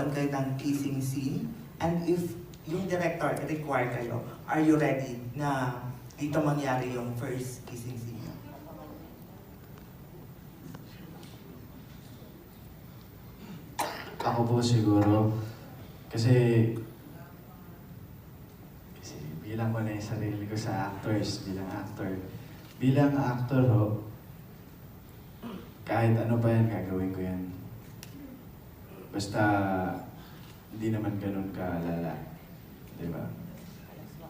magkaroon kayo ng kissing scene? And if yung director require kayo, are you ready na dito mangyari yung first kissing scene niyo? Ako po siguro, kasi bilang ko na yung sarili ko sa actors, bilang actor. Bilang actor ho, kahit ano pa yan, gagawin ko yan. Basta, hindi naman ganun kalala. Diba?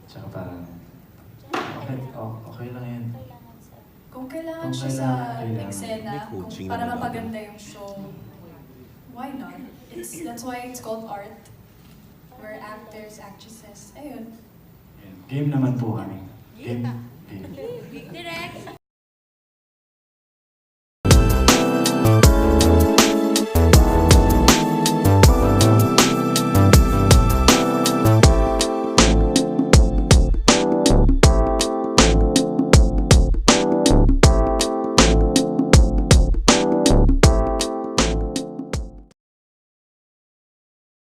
Tsaka parang, okay lang yan. Kung kailangan Kung siya sa kailangan. eksena, para mapaganda yung show, why not? That's why it's called art. We're actors, actresses. Ayun. Game naman po kami. Game. Direct.